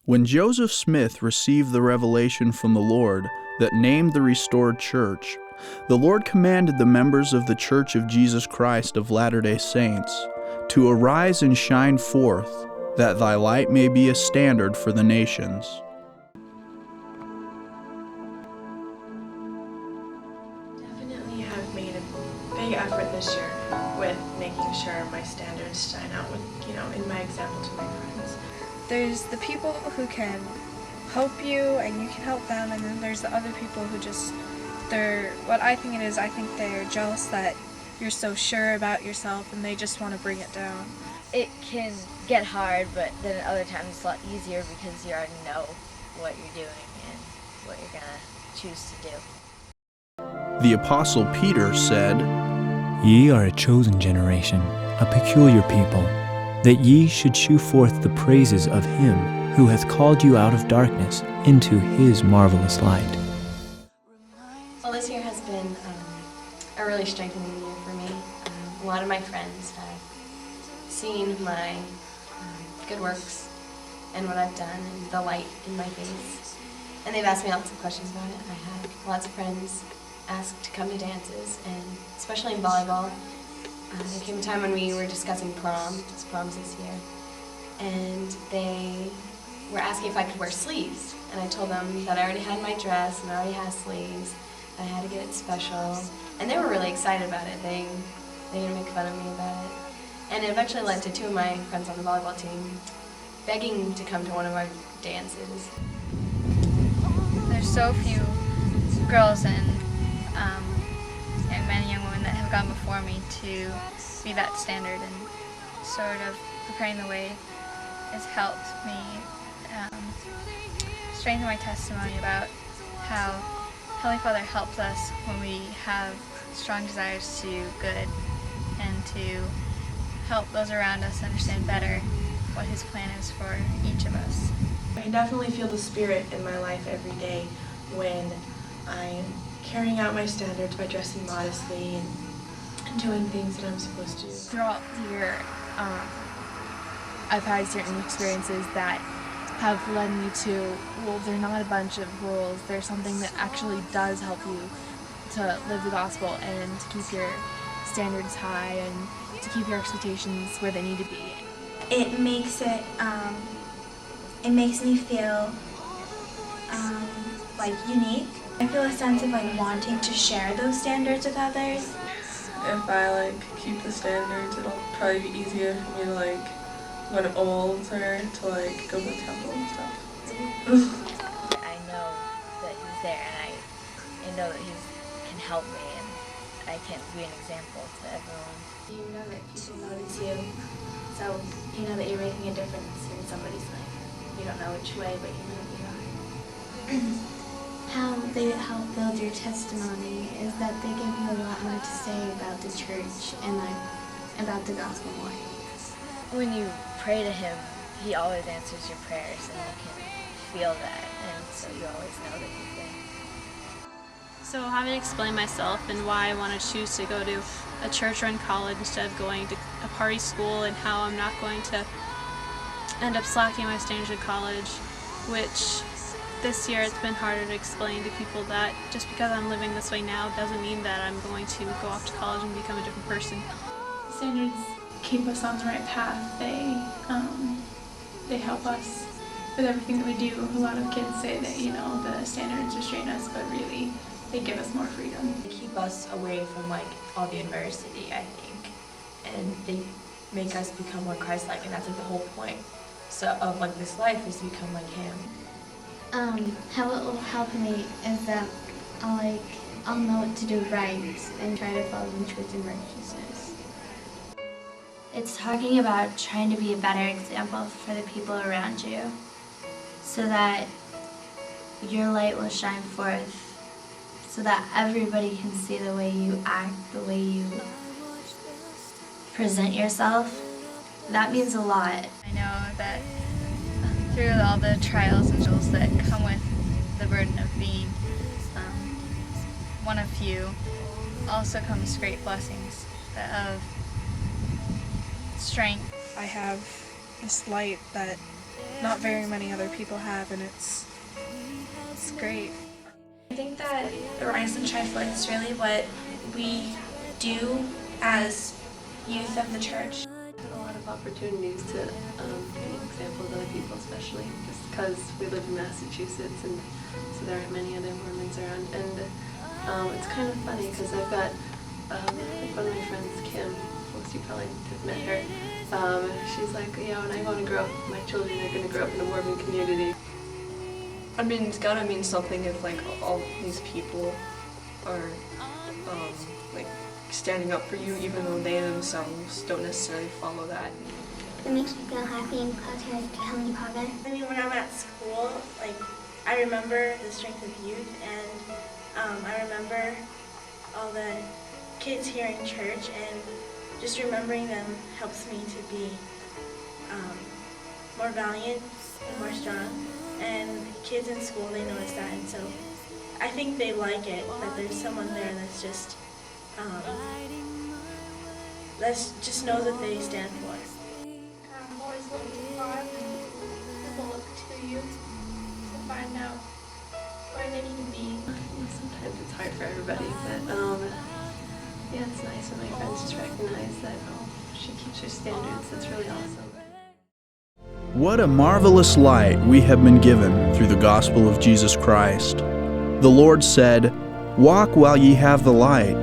When Joseph Smith received the revelation from the Lord that named the restored church, the Lord commanded the members of the Church of Jesus Christ of Latter-day Saints to arise and shine forth, that thy light may be a standard for the nations. Definitely have made a big effort this year with making sure my standards shine out with, in my example to my friends. There's the people who can help you and you can help them, and then there's the other people who what I think it is, I think they're jealous that you're so sure about yourself and they just want to bring it down. It can get hard, but then at other times it's a lot easier because you already know what you're doing and what you're going to choose to do. The Apostle Peter said, Ye are a chosen generation, a peculiar people, that ye should shew forth the praises of him who hath called you out of darkness into his marvelous light. Well, this year has been a really strengthening year for me. A lot of my friends have seen my good works and what I've done and the light in my face. And they've asked me lots of questions about it. I had lots of friends ask to come to dances, and especially in volleyball. There came a time when we were discussing proms this year, and they were asking if I could wear sleeves. And I told them that I already had my dress and I already had sleeves, I had to get it special. And they were really excited about it. They didn't make fun of me about it. And it eventually led to two of my friends on the volleyball team begging to come to one of our dances. There's so few girls and young men and young women that have gone before me to be that standard, and sort of preparing the way has helped me strengthen my testimony about how Holy Father helps us when we have strong desires to do good and to help those around us understand better what His plan is for each of us. I definitely feel the Spirit in my life every day when I'm carrying out my standards by dressing modestly and doing things that I'm supposed to do. Throughout the year, I've had certain experiences that have led me to, well, they're not a bunch of rules, they're something that actually does help you to live the gospel and to keep your standards high and to keep your expectations where they need to be. It makes me feel like unique. I feel a sense of wanting to share those standards with others. If I keep the standards, it'll probably be easier for me to when I'm older to go to the temple and stuff. I know that He's there, and I know that He can help me, and I can be an example to everyone. You know that people notice you, so you know that you're making a difference in somebody's life. You don't know which way, but you know that you are. How they help build your testimony is that they give you a lot more to say about the church and about the gospel more. When you pray to Him, He always answers your prayers, and you can feel that, and so you always know that He's there. So having explained myself and why I want to choose to go to a church-run college instead of going to a party school, and how I'm not going to end up slacking my standards in college, which this year it's been harder to explain to people that just because I'm living this way now doesn't mean that I'm going to go off to college and become a different person. Standards keep us on the right path. They help us with everything that we do. A lot of kids say that the standards restrain us, but really they give us more freedom. They keep us away from all the adversity, I think, and they make us become more Christ-like, and that's the whole point of this life, is to become like Him. How it will help me is that I'll know what to do right and try to follow in truth and righteousness. It's talking about trying to be a better example for the people around you so that your light will shine forth, so that everybody can see the way you act, the way you present yourself. That means a lot. I know that through all the trials and struggles that come with the burden of being one of few, also comes great blessings of strength. I have this light that not very many other people have, and it's great. I think that the Rise and Shine Forth is really what we do as youth of the church. A lot of opportunities to be an example to other people, especially just because we live in Massachusetts, and so there aren't many other Mormons around. And it's kind of funny because I've got like one of my friends, Kim. Most of you probably have met her. She's like, yeah, when I want to grow up, my children are going to grow up in a Mormon community. I mean, it's gotta mean something if like all these people are like standing up for you, even though they themselves don't necessarily follow that. It makes me feel happy and proud to Heavenly Father. I mean, when I'm at school, like, I remember the strength of youth, and I remember all the kids here in church, and just remembering them helps me to be more valiant and more strong. And kids in school, they notice that, and so I think they like it, that there's someone there that's just knows what they stand for. I'm always looking to God, people look to you to find out where they need to be. Sometimes it's hard for everybody, but yeah, it's nice when my friends just recognize that she keeps her standards. That's really awesome. What a marvelous light we have been given through the gospel of Jesus Christ. The Lord said, "Walk while ye have the light,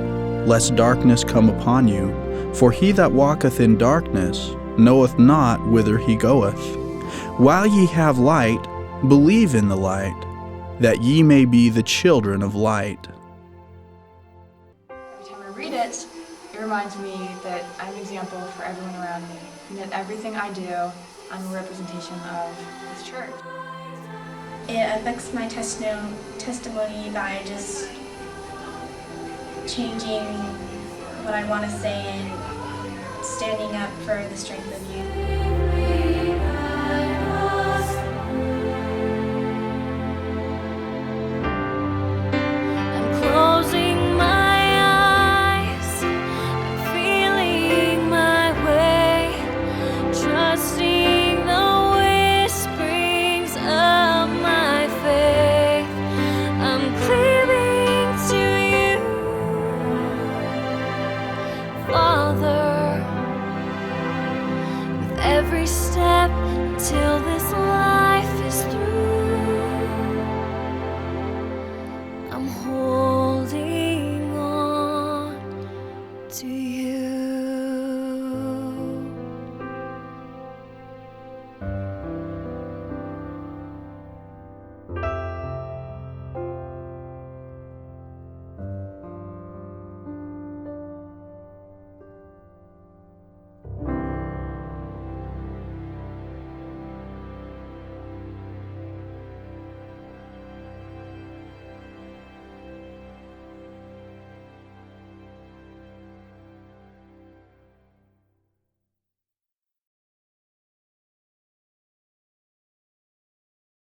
lest darkness come upon you. For he that walketh in darkness knoweth not whither he goeth. While ye have light, believe in the light, that ye may be the children of light." Every time I read it, it reminds me that I'm an example for everyone around me, and that everything I do, I'm a representation of this church. It affects my testimony by just changing what I want to say and standing up for the strength of youth. I'm closing my eyes, I'm feeling my way, trusting the whisperings of my faith. I'm cleaving to you, Father, with every step